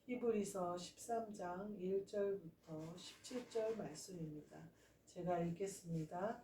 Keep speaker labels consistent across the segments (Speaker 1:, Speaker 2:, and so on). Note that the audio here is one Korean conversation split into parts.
Speaker 1: 히브리서 13장 1절부터 17절 말씀입니다. 제가 읽겠습니다.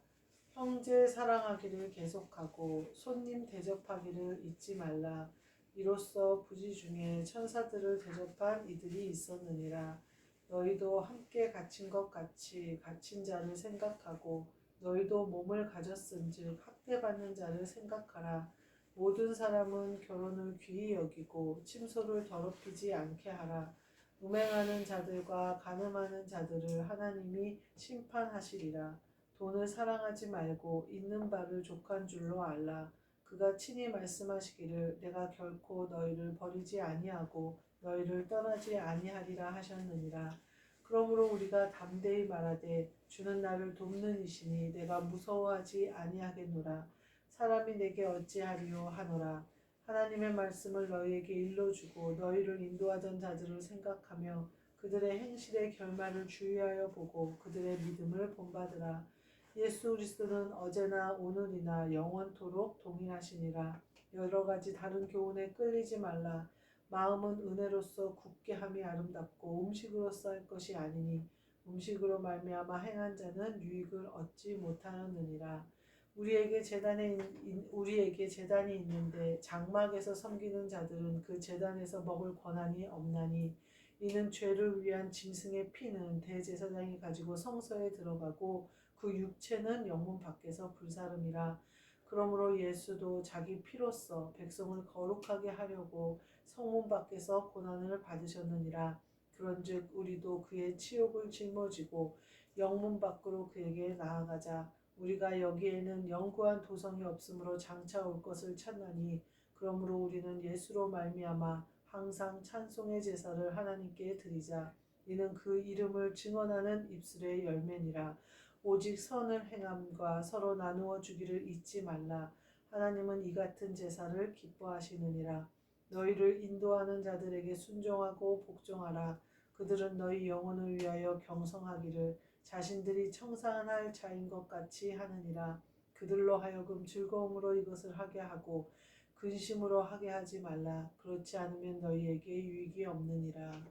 Speaker 1: 형제 사랑하기를 계속하고 손님 대접하기를 잊지 말라. 이로써 부지 중에 천사들을 대접한 이들이 있었느니라. 너희도 함께 갇힌 것 같이 갇힌 자를 생각하고 너희도 몸을 가졌은즉 학대받는 자를 생각하라. 모든 사람은 결혼을 귀히 여기고 침소를 더럽히지 않게 하라. 음행하는 자들과 간음하는 자들을 하나님이 심판하시리라. 돈을 사랑하지 말고 있는 바를 족한 줄로 알라. 그가 친히 말씀하시기를 내가 결코 너희를 버리지 아니하고 너희를 떠나지 아니하리라 하셨느니라. 그러므로 우리가 담대히 말하되 주는 나를 돕는 이시니 내가 무서워하지 아니하겠노라. 사람이 내게 어찌하리요 하노라. 하나님의 말씀을 너희에게 일러주고 너희를 인도하던 자들을 생각하며 그들의 행실의 결말을 주의하여 보고 그들의 믿음을 본받으라. 예수 그리스도는 어제나 오늘이나 영원토록 동일하시니라. 여러 가지 다른 교훈에 끌리지 말라. 마음은 은혜로서 굳게 함이 아름답고 음식으로써 할 것이 아니니 음식으로 말미암아 행한 자는 유익을 얻지 못하느니라. 우리에게 제단이 있는데 장막에서 섬기는 자들은 그 제단에서 먹을 권한이 없나니 이는 죄를 위한 짐승의 피는 대제사장이 가지고 성소에 들어가고 그 육체는 영문 밖에서 불사름이라. 그러므로 예수도 자기 피로써 백성을 거룩하게 하려고 성문 밖에서 고난을 받으셨느니라. 그런즉 우리도 그의 치욕을 짊어지고 영문 밖으로 그에게 나아가자. 우리가 여기에는 영구한 도성이 없으므로 장차 올 것을 찾나니 그러므로 우리는 예수로 말미암아 항상 찬송의 제사를 하나님께 드리자. 이는 그 이름을 증언하는 입술의 열매니라. 오직 선을 행함과 서로 나누어 주기를 잊지 말라. 하나님은 이 같은 제사를 기뻐하시느니라. 너희를 인도하는 자들에게 순종하고 복종하라. 그들은 너희 영혼을 위하여 경성하기를 자신들이 청산할 자인 것 같이 하느니라. 그들로 하여금 즐거움으로 이것을 하게 하고 근심으로 하게 하지 말라. 그렇지 않으면 너희에게 유익이 없느니라.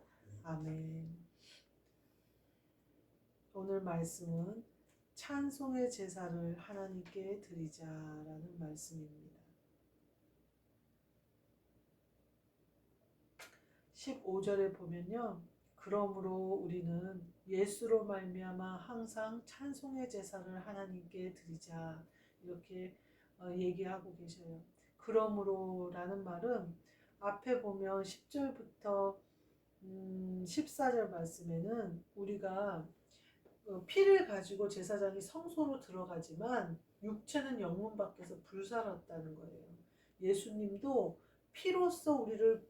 Speaker 1: 아멘. 오늘 말씀은 찬송의 제사를 하나님께 드리자라는 말씀입니다. 15절에 보면요. 그러므로 우리는 예수로 말미암아 항상 찬송의 제사를 하나님께 드리자 이렇게 얘기하고 계셔요. 그러므로라는 말은 앞에 보면 10절부터 14절 말씀에는 우리가 피를 가지고 제사장이 성소로 들어가지만 육체는 영문 밖에서 불살았다는 거예요. 예수님도 피로써 우리를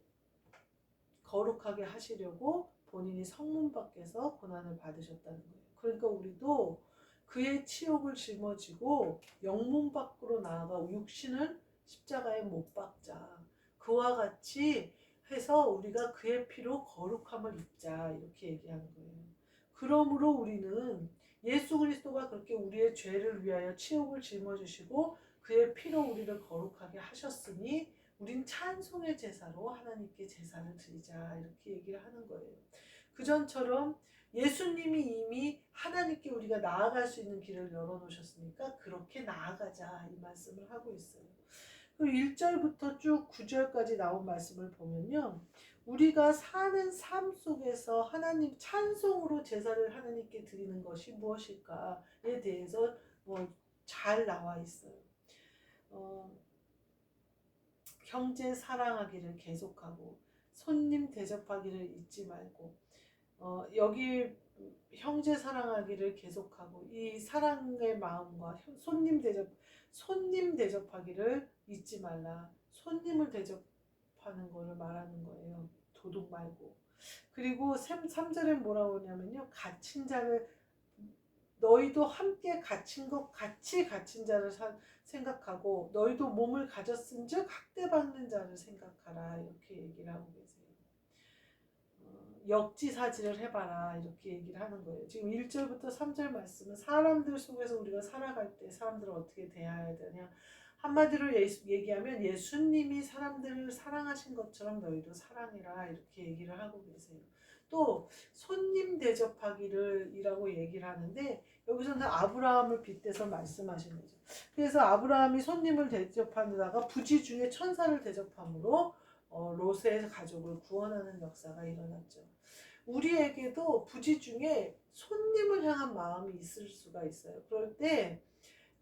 Speaker 1: 거룩하게 하시려고 본인이 성문 밖에서 고난을 받으셨다는 거예요. 그러니까 우리도 그의 치욕을 짊어지고 영문 밖으로 나아가 육신을 십자가에 못 박자. 그와 같이 해서 우리가 그의 피로 거룩함을 입자 이렇게 얘기하는 거예요. 그러므로 우리는 예수 그리스도가 그렇게 우리의 죄를 위하여 치욕을 짊어지시고 그의 피로 우리를 거룩하게 하셨으니 우린 찬송의 제사로 하나님께 제사를 드리자 이렇게 얘기를 하는 거예요. 그전처럼 예수님이 이미 하나님께 우리가 나아갈 수 있는 길을 열어놓으셨으니까 그렇게 나아가자 이 말씀을 하고 있어요. 1절부터 쭉 9절까지 나온 말씀을 보면요. 우리가 사는 삶 속에서 하나님 찬송으로 제사를 하나님께 드리는 것이 무엇일까에 대해서 잘 나와 있어요. 형제 사랑하기를 계속하고 손님 대접하기를 잊지 말고 여기 형제 사랑하기를 계속하고 이 사랑의 마음과 손님 대접하기를 잊지 말라. 손님을 대접하는 것을 말하는 거예요. 도둑 말고. 그리고 3절에 뭐라고 하냐면요. 갇힌 자를 너희도 함께 갇힌 것 같이 갇힌 자를 생각하고 너희도 몸을 가졌은즉 학대받는 자를 생각하라 이렇게 얘기를 하고 계세요. 역지사지를 해봐라 이렇게 얘기를 하는 거예요. 지금 1절부터 3절 말씀은 사람들 속에서 우리가 살아갈 때 사람들을 어떻게 대해야 되냐 한마디로 얘기하면 예수님이 사람들을 사랑하신 것처럼 너희도 사랑해라 이렇게 얘기를 하고 계세요. 또 손님 대접하기를 이라고 얘기를 하는데 여기서는 아브라함을 빗대서 말씀하신 거죠. 그래서 아브라함이 손님을 대접하다가 부지 중에 천사를 대접함으로 롯의 가족을 구원하는 역사가 일어났죠. 우리에게도 부지 중에 손님을 향한 마음이 있을 수가 있어요. 그럴 때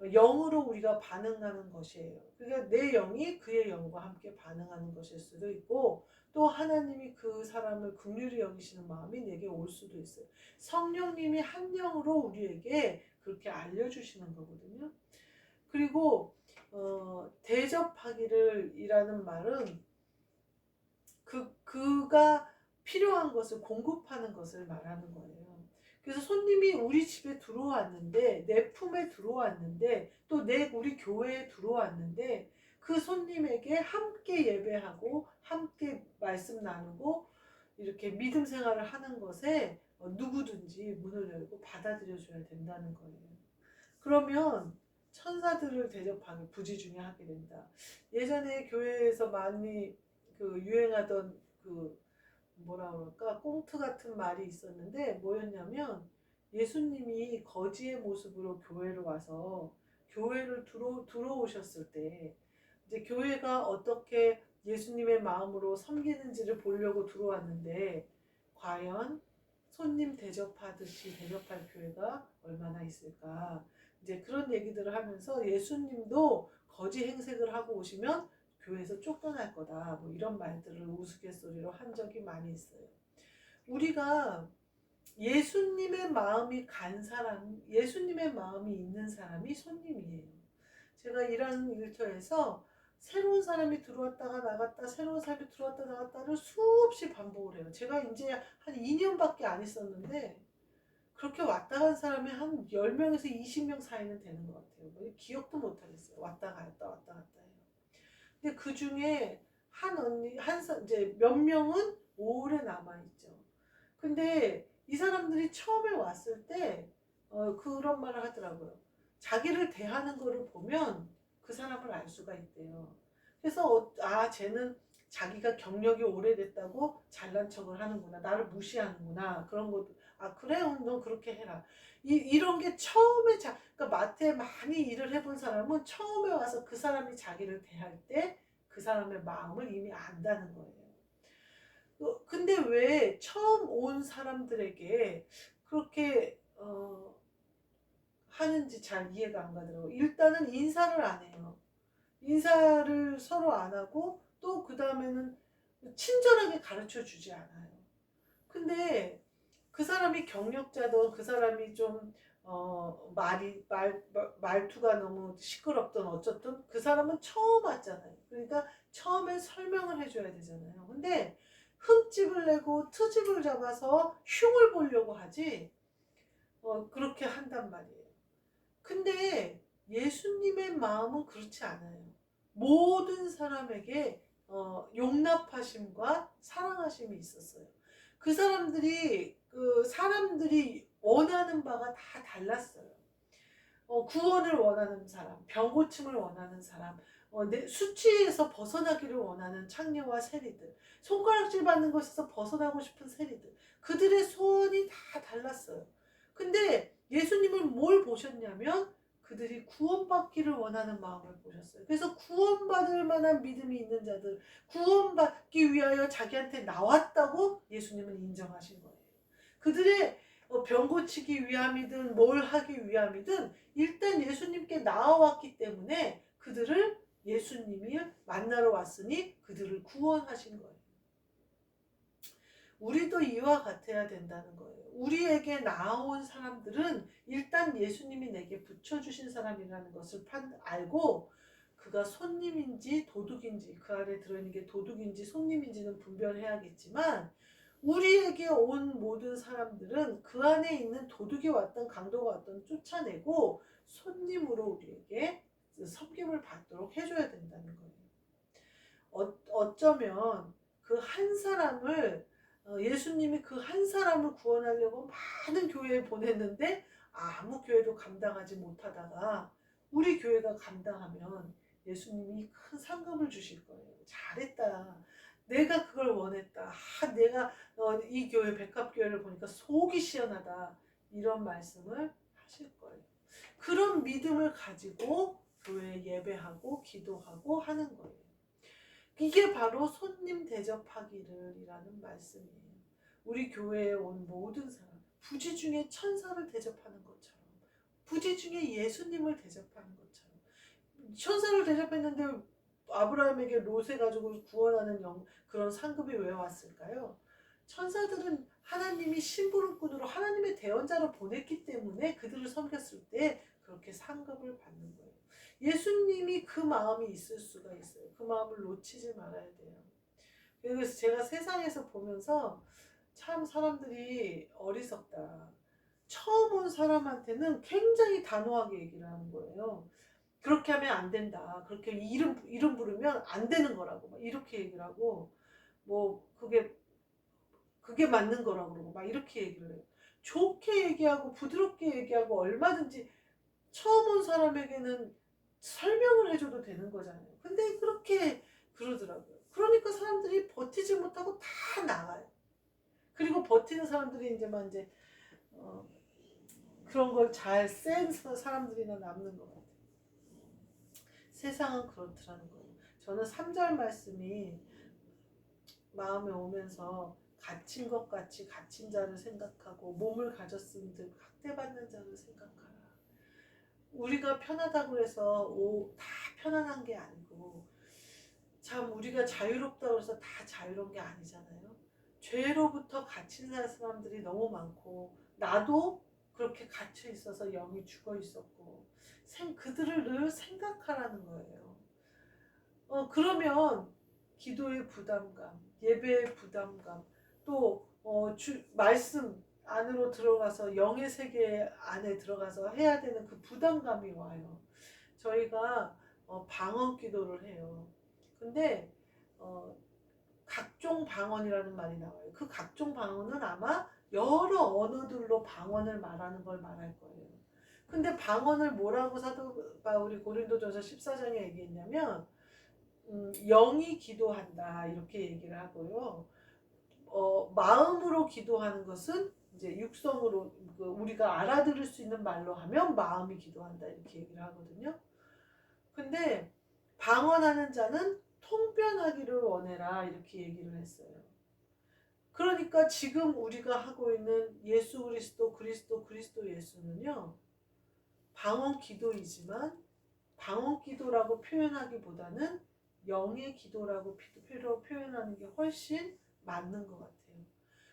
Speaker 1: 영으로 우리가 반응하는 것이에요. 그러니까 내 영이 그의 영과 함께 반응하는 것일 수도 있고 또 하나님이 그 사람을 긍휼히 여기시는 마음이 내게 올 수도 있어요. 성령님이 한 영으로 우리에게 그렇게 알려주시는 거거든요. 그리고 대접하기를 이라는 말은 그가 필요한 것을 공급하는 것을 말하는 거예요. 그래서 손님이 우리 집에 들어왔는데 내 품에 들어왔는데 또 우리 교회에 들어왔는데 그 손님에게 함께 예배하고 함께 말씀 나누고 이렇게 믿음 생활을 하는 것에 누구든지 문을 열고 받아들여 줘야 된다는 거예요. 그러면 천사들을 대접하는 부지 중에 하게 된다. 예전에 교회에서 많이 유행하던 뭐라 그럴까 꽁트 같은 말이 있었는데 뭐였냐면 예수님이 거지의 모습으로 교회를 와서 교회를 들어오셨을 때 이제 교회가 어떻게 예수님의 마음으로 섬기는지를 보려고 들어왔는데 과연 손님 대접하듯이 대접할 교회가 얼마나 있을까 이제 그런 얘기들을 하면서 예수님도 거지 행색을 하고 오시면 교회에서 쫓겨날 거다 뭐 이런 말들을 우스갯소리로 한 적이 많이 있어요. 우리가 예수님의 마음이 간 사람, 예수님의 마음이 있는 사람이 손님이에요. 제가 일하는 일터에서 새로운 사람이 들어왔다가 나갔다 새로운 사람이 들어왔다 나갔다를 수없이 반복을 해요. 제가 이제 한 2년밖에 안 있었는데 그렇게 왔다 간 사람이 한 10명에서 20명 사이는 되는 것 같아요. 기억도 못 하겠어요. 왔다 갔다 왔다 갔다 해요. 근데 그 중에 이제 몇 명은 오래 남아있죠. 근데 이 사람들이 처음에 왔을 때, 그런 말을 하더라고요. 자기를 대하는 거를 보면 그 사람을 알 수가 있대요. 그래서, 쟤는 자기가 경력이 오래됐다고 잘난 척을 하는구나. 나를 무시하는구나. 그런 것도, 그래, 너 그렇게 해라. 이런 게 처음에, 그러니까 마트에 많이 일을 해본 사람은 처음에 와서 그 사람이 자기를 대할 때 그 사람의 마음을 이미 안다는 거예요. 근데 왜 처음 온 사람들에게 그렇게 하는지 잘 이해가 안 가더라고요. 일단은 인사를 안 해요. 인사를 서로 안 하고 또 그 다음에는 친절하게 가르쳐 주지 않아요. 근데 그 사람이 경력자든 그 사람이 좀 말투가 너무 시끄럽든 어쨌든 그 사람은 처음 왔잖아요. 그러니까 처음에 설명을 해줘야 되잖아요. 근데 흠집을 내고 트집을 잡아서 흉을 보려고 하지 그렇게 한단 말이에요. 근데 예수님의 마음은 그렇지 않아요. 모든 사람에게 용납하심과 사랑하심이 있었어요. 그 사람들이 원하는 바가 다 달랐어요. 구원을 원하는 사람, 병 고침을 원하는 사람, 수치에서 벗어나기를 원하는 창녀와 세리들, 손가락질 받는 것에서 벗어나고 싶은 세리들, 그들의 소원이 다 달랐어요. 근데 예수님은 뭘 보셨냐면 그들이 구원받기를 원하는 마음을 보셨어요. 그래서 구원받을 만한 믿음이 있는 자들, 구원받기 위하여 자기한테 나왔다고 예수님은 인정하신 거예요. 그들의 병 고치기 위함이든 뭘 하기 위함이든 일단 예수님께 나와왔기 때문에 그들을 예수님이 만나러 왔으니 그들을 구원하신 거예요. 우리도 이와 같아야 된다는 거예요. 우리에게 나온 사람들은 일단 예수님이 내게 붙여주신 사람이라는 것을 알고 그가 손님인지 도둑인지 그 안에 들어있는 게 도둑인지 손님인지는 분별해야겠지만 우리에게 온 모든 사람들은 그 안에 있는 도둑이 왔던 강도가 왔던 쫓아내고 손님으로 우리에게 섬김을 받도록 해줘야 된다는 거예요. 어쩌면 그 한 사람을 예수님이 그 한 사람을 구원하려고 많은 교회에 보냈는데 아무 교회도 감당하지 못하다가 우리 교회가 감당하면 예수님이 큰 상급을 주실 거예요. 잘했다. 내가 그걸 원했다. 내가 이 교회 백합교회를 보니까 속이 시원하다. 이런 말씀을 하실 거예요. 그런 믿음을 가지고 교회에 예배하고 기도하고 하는 거예요. 이게 바로 손님 대접하기를이라는 말씀이에요. 우리 교회에 온 모든 사람, 부지 중에 천사를 대접하는 것처럼, 부지 중에 예수님을 대접하는 것처럼, 천사를 대접했는데 아브라함에게 롯에 가지고 구원하는 그런 상급이 왜 왔을까요? 천사들은 하나님이 심부름꾼으로 하나님의 대언자로 보냈기 때문에 그들을 섬겼을 때 그렇게 상급을 받는 거예요. 예수님이 그 마음이 있을 수가 있어요. 그 마음을 놓치지 말아야 돼요. 그래서 제가 세상에서 보면서 참 사람들이 어리석다. 처음 온 사람한테는 굉장히 단호하게 얘기를 하는 거예요. 그렇게 하면 안 된다. 그렇게 이름 부르면 안 되는 거라고 막 이렇게 얘기를 하고, 뭐 그게 맞는 거라고 그러고 막 이렇게 얘기를 해요. 좋게 얘기하고 부드럽게 얘기하고 얼마든지 처음 온 사람에게는 설명을 해줘도 되는 거잖아요. 근데 그렇게 그러더라고요. 그러니까 사람들이 버티지 못하고 다 나가요. 그리고 버티는 사람들이 이제 그런 걸 잘 센 사람들이나 남는 것 같아요. 세상은 그렇더라는 거예요. 저는 3절 말씀이 마음에 오면서 갇힌 것 같이 갇힌 자를 생각하고 몸을 가졌음들 학대받는 자를 생각하라. 우리가 편하다고 해서 다 편안한 게 아니고, 참 우리가 자유롭다고 해서 다 자유로운 게 아니잖아요. 죄로부터 갇힌 사람들이 너무 많고, 나도 그렇게 갇혀 있어서 영이 죽어 있었고, 그들을 늘 생각하라는 거예요. 그러면 기도의 부담감, 예배의 부담감, 또 말씀 안으로 들어가서 영의 세계 안에 들어가서 해야 되는 그 부담감이 와요. 저희가 방언 기도를 해요. 근데 각종 방언이라는 말이 나와요. 그 각종 방언은 아마 여러 언어들로 방언을 말하는 걸 말할 거예요. 근데 방언을 뭐라고 사도가 우리 고린도전서 14장에 얘기했냐면, 영이 기도한다 이렇게 얘기를 하고요. 마음으로 기도하는 것은 이제 육성으로 우리가 알아들을 수 있는 말로 하면 마음이 기도한다 이렇게 얘기를 하거든요. 근데 방언하는 자는 통변하기를 원해라 이렇게 얘기를 했어요. 그러니까 지금 우리가 하고 있는 예수 그리스도 예수는요, 방언 기도이지만 방언 기도라고 표현하기보다는 영의 기도라고 표현하는 게 훨씬 맞는 것 같아요.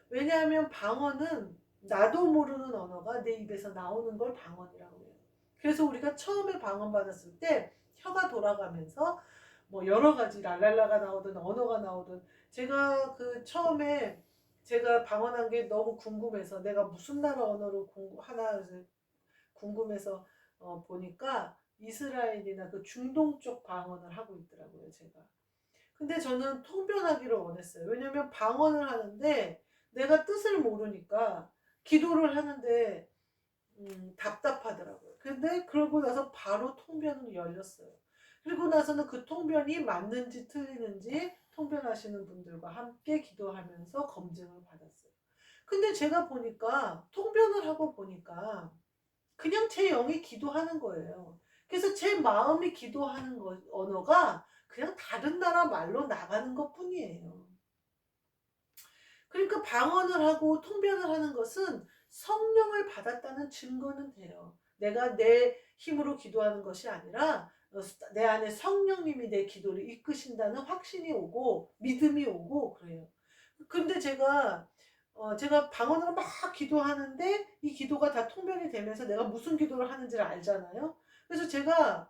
Speaker 1: 왜냐하면 방언은 나도 모르는 언어가 내 입에서 나오는 걸 방언이라고 해요. 그래서 우리가 처음에 방언 받았을 때 혀가 돌아가면서 뭐 여러 가지 랄랄라가 나오든 언어가 나오든, 제가 그 처음에 제가 방언한 게 너무 궁금해서 내가 무슨 나라 언어로 하나 궁금해서 보니까 이스라엘이나 그 중동 쪽 방언을 하고 있더라고요, 제가. 근데 저는 통변하기를 원했어요. 왜냐면 방언을 하는데 내가 뜻을 모르니까 기도를 하는데 답답하더라고요. 근데 그러고 나서 바로 통변이 열렸어요. 그리고 나서는 그 통변이 맞는지 틀리는지 통변하시는 분들과 함께 기도하면서 검증을 받았어요. 근데 제가 보니까 통변을 하고 보니까 그냥 제 영이 기도하는 거예요. 그래서 제 마음이 기도하는 언어가 그냥 다른 나라 말로 나가는 것 뿐이에요. 그러니까 방언을 하고 통변을 하는 것은 성령을 받았다는 증거는 돼요. 내가 내 힘으로 기도하는 것이 아니라 내 안에 성령님이 내 기도를 이끄신다는 확신이 오고 믿음이 오고 그래요. 근데 제가 방언으로 막 기도하는데 이 기도가 다 통변이 되면서 내가 무슨 기도를 하는지를 알잖아요. 그래서 제가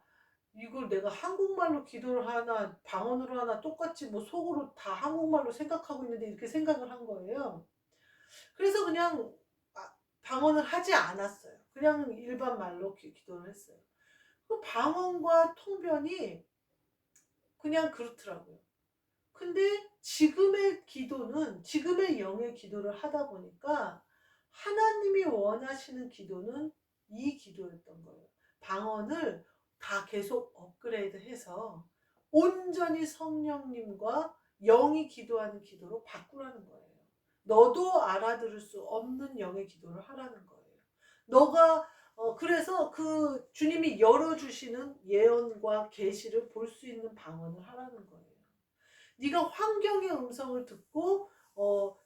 Speaker 1: 이걸 내가 한국말로 기도를 하나 방언으로 하나 똑같이 뭐 속으로 다 한국말로 생각하고 있는데 이렇게 생각을 한 거예요. 그래서 그냥 방언을 하지 않았어요. 그냥 일반 말로 기도를 했어요. 그 방언과 통변이 그냥 그렇더라고요. 근데 지금의 영의 기도를 하다 보니까 하나님이 원하시는 기도는 이 기도였던 거예요. 방언을 다 계속 업그레이드해서 온전히 성령님과 영이 기도하는 기도로 바꾸라는 거예요. 너도 알아들을 수 없는 영의 기도를 하라는 거예요. 너가 그래서 그 주님이 열어주시는 예언과 계시를 볼 수 있는 방언을 하라는 거예요. 네가 환경의 음성을 듣고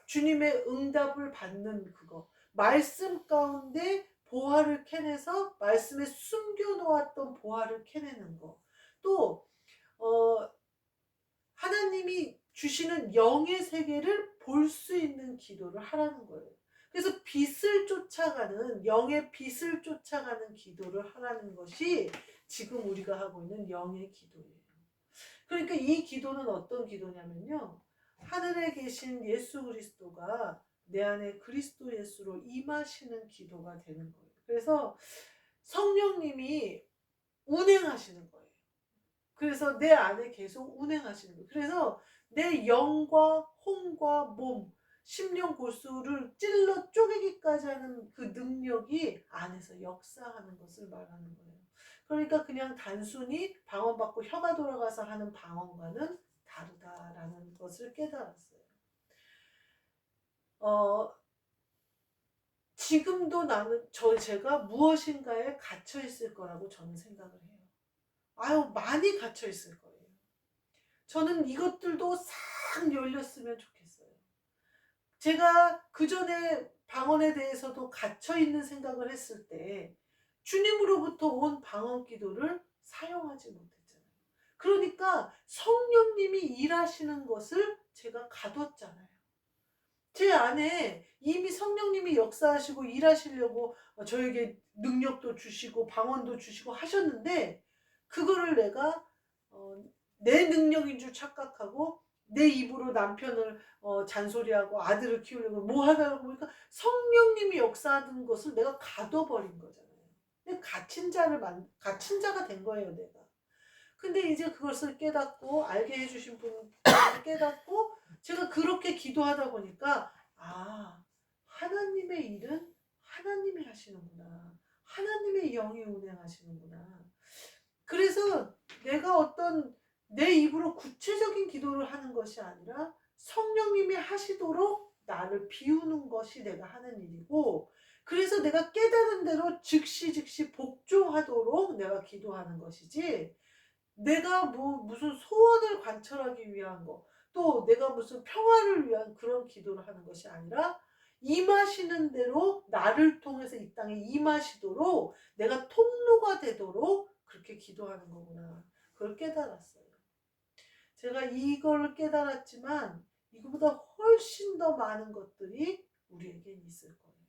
Speaker 1: 주님의 응답을 받는 그거, 말씀 가운데 보화를 캐내서 말씀에 숨겨놓았던 보화를 캐내는 거, 또 하나님이 주시는 영의 세계를 볼 수 있는 기도를 하라는 거예요. 그래서 빛을 쫓아가는, 영의 빛을 쫓아가는 기도를 하라는 것이 지금 우리가 하고 있는 영의 기도예요. 그러니까 이 기도는 어떤 기도냐면요, 하늘에 계신 예수 그리스도가 내 안에 그리스도 예수로 임하시는 기도가 되는 거예요. 그래서 성령님이 운행하시는 거예요. 그래서 내 안에 계속 운행하시는 거예요. 그래서 내 영과 혼과 몸, 심령 골수를 찔러 쪼개기까지 하는 그 능력이 안에서 역사하는 것을 말하는 거예요. 그러니까 그냥 단순히 방언받고 혀가 돌아가서 하는 방언과는 다르다라는 것을 깨달았어요. 지금도 제가 무엇인가에 갇혀 있을 거라고 저는 생각을 해요. 많이 갇혀 있을 거예요. 저는 이것들도 싹 열렸으면 좋겠어요. 제가 그 전에 방언에 대해서도 갇혀있는 생각을 했을 때 주님으로부터 온 방언 기도를 사용하지 못했잖아요. 그러니까 성령님이 일하시는 것을 제가 가뒀잖아요. 제 안에 이미 성령님이 역사하시고 일하시려고 저에게 능력도 주시고 방언도 주시고 하셨는데, 그거를 내가 내 능력인 줄 착각하고 내 입으로 남편을 잔소리하고 아들을 키우려고 뭐 하다 보니까 성령님이 역사하는 것을 내가 가둬버린 거잖아요. 갇힌 자가 된 거예요, 내가. 근데 이제 그것을 깨닫고 알게 해주신 분 깨닫고 제가 그렇게 기도하다 보니까 하나님의 일은 하나님이 하시는구나. 하나님의 영이 운행하시는구나. 그래서 내가 어떤 내 입으로 구체적인 기도를 하는 것이 아니라 성령님이 하시도록 나를 비우는 것이 내가 하는 일이고, 그래서 내가 깨달은 대로 즉시 복종하도록 내가 기도하는 것이지, 내가 무슨 소원을 관철하기 위한 거, 또 내가 무슨 평화를 위한 그런 기도를 하는 것이 아니라 임하시는 대로 나를 통해서 이 땅에 임하시도록 내가 통로가 되도록 그렇게 기도하는 거구나. 그걸 깨달았어요. 제가 이걸 깨달았지만 이거보다 훨씬 더 많은 것들이 우리에겐 있을 거예요.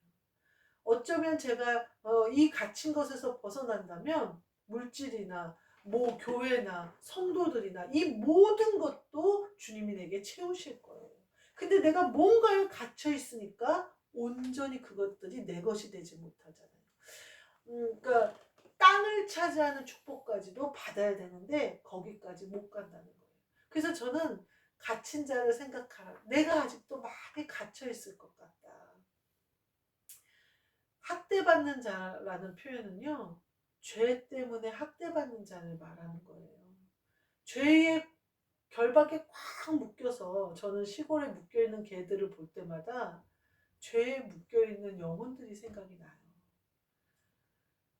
Speaker 1: 어쩌면 제가 이 갇힌 것에서 벗어난다면 물질이나 교회나 성도들이나 이 모든 것도 주님이 내게 채우실 거예요. 근데 내가 뭔가에 갇혀 있으니까 온전히 그것들이 내 것이 되지 못하잖아요. 그러니까 땅을 차지하는 축복까지도 받아야 되는데 거기까지 못 간다는 거예요. 그래서 저는 갇힌 자를 생각하라. 내가 아직도 많이 갇혀 있을 것 같다. 학대받는 자라는 표현은요, 죄 때문에 학대받는 자를 말하는 거예요. 죄의 결박에 꽉 묶여서, 저는 시골에 묶여있는 개들을 볼 때마다 죄에 묶여있는 영혼들이 생각이 나요.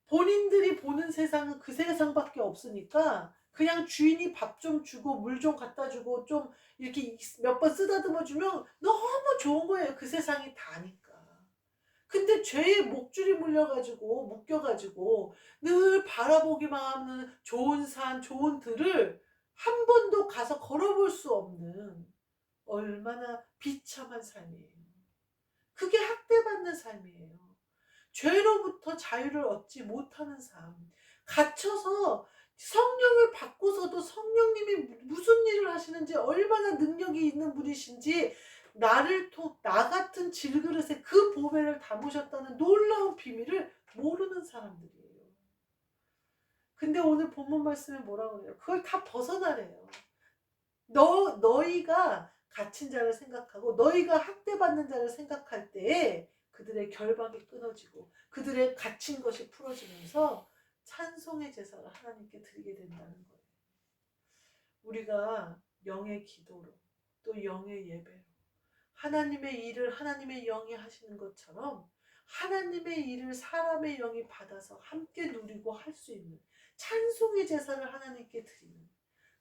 Speaker 1: 본인들이 보는 세상은 그 세상밖에 없으니까 그냥 주인이 밥 좀 주고 물 좀 갖다 주고 좀 이렇게 몇 번 쓰다듬어 주면 너무 좋은 거예요. 그 세상이 다니까. 근데 죄에 목줄이 묶여가지고 늘 바라보기만 하는 좋은 산, 좋은 들을 한 번도 가서 걸어볼 수 없는 얼마나 비참한 삶이에요. 그게 학대받는 삶이에요. 죄로부터 자유를 얻지 못하는 삶. 갇혀서 성령을 받고서도 성령님이 무슨 일을 하시는지, 얼마나 능력이 있는 분이신지, 나 같은 질그릇에 그 보배를 담으셨다는 놀라운 비밀을 모르는 사람들이에요. 근데 오늘 본문 말씀에 뭐라고 그래요? 그걸 다 벗어나래요. 너희가 갇힌 자를 생각하고 너희가 학대받는 자를 생각할 때에 그들의 결박이 끊어지고 그들의 갇힌 것이 풀어지면서 찬송의 제사를 하나님께 드리게 된다는 거예요. 우리가 영의 기도로 또 영의 예배로 하나님의 일을 하나님의 영이 하시는 것처럼 하나님의 일을 사람의 영이 받아서 함께 누리고 할 수 있는 찬송의 제사를 하나님께 드리는,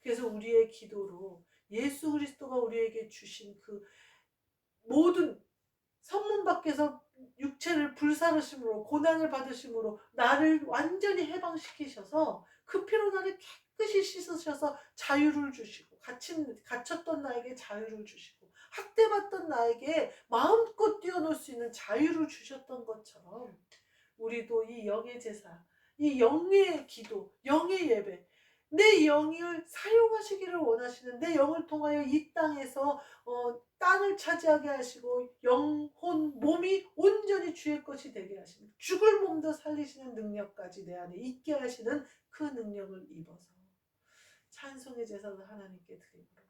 Speaker 1: 그래서 우리의 기도로 예수 그리스도가 우리에게 주신 그 모든 성문 밖에서 육체를 불사르심으로 고난을 받으심으로 나를 완전히 해방시키셔서 그 피로 나를 깨끗이 씻으셔서 자유를 주시고 갇혔던 나에게 자유를 주시고 학대받던 나에게 마음껏 뛰어놀 수 있는 자유를 주셨던 것처럼 우리도 이 영의 제사, 이 영의 기도, 영의 예배, 내 영을 사용하시기를 원하시는, 내 영을 통하여 이 땅에서 땅을 차지하게 하시고 영혼, 몸이 온전히 주의 것이 되게 하시는, 죽을 몸도 살리시는 능력까지 내 안에 있게 하시는 그 능력을 입어서 찬송의 제사를 하나님께 드리므로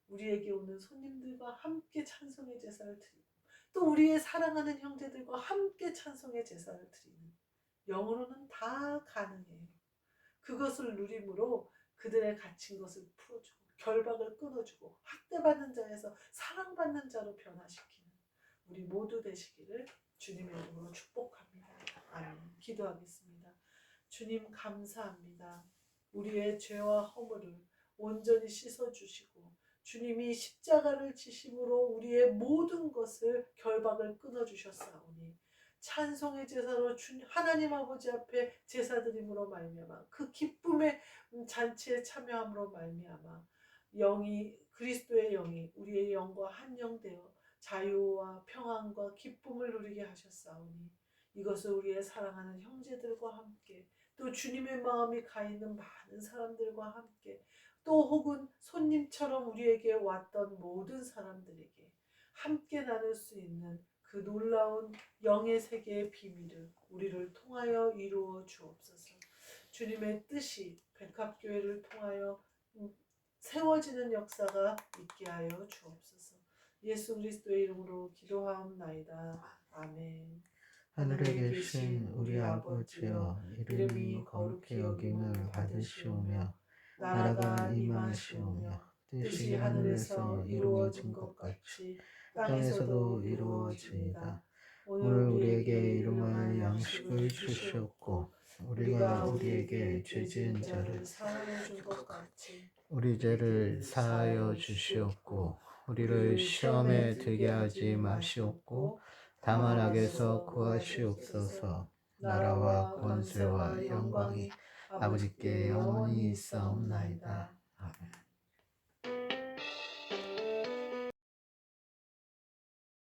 Speaker 1: 우리에게 오는 손님들과 함께 찬송의 제사를 드리고 또 우리의 사랑하는 형제들과 함께 찬송의 제사를 드리는, 영으로는 다 가능해요. 그것을 누림으로 그들의 갇힌 것을 풀어주고 결박을 끊어주고 학대받는 자에서 사랑받는 자로 변화시키는 우리 모두 되시기를 주님의 이름으로 축복합니다. 아멘. 기도하겠습니다. 주님 감사합니다. 우리의 죄와 허물을 온전히 씻어주시고 주님이 십자가를 지심으로 우리의 모든 것을 결박을 끊어주셨사오니 찬송의 제사로 하나님 아버지 앞에 제사드림으로 말미암아 그 기쁨의 잔치에 참여함으로 말미암아 영이, 그리스도의 영이 우리의 영과 한 영 되어 자유와 평안과 기쁨을 누리게 하셨사오니 이것을 우리의 사랑하는 형제들과 함께 또 주님의 마음이 가 있는 많은 사람들과 함께 또 혹은 손님처럼 우리에게 왔던 모든 사람들에게 함께 나눌 수 있는 그 놀라운 영의 세계의 비밀을 우리를 통하여 이루어 주옵소서. 주님의 뜻이 백합교회를 통하여 세워지는 역사가 있게 하여 주옵소서. 예수 그리스도의 이름으로 기도하옵나이다. 아멘.
Speaker 2: 하늘에 계신 우리 아버지여, 이름이 거룩히 여김을 받으시오며 나라가 임하시오며 뜻이 하늘에서 이루어진 것 같이 땅에서도 이루어지이다. 오늘 우리에게 일용할 양식을 주시옵고 우리가 우리에게 죄 지은 자를
Speaker 1: 사하여 준 것 같이
Speaker 2: 우리 죄를 사하여 주시옵고 우리를 시험에 들게 하지 마시옵고 다만 악에서 구하시옵소서. 나라와 권세와 영광이 아버지께 영원히 있사옵나이다. 아멘.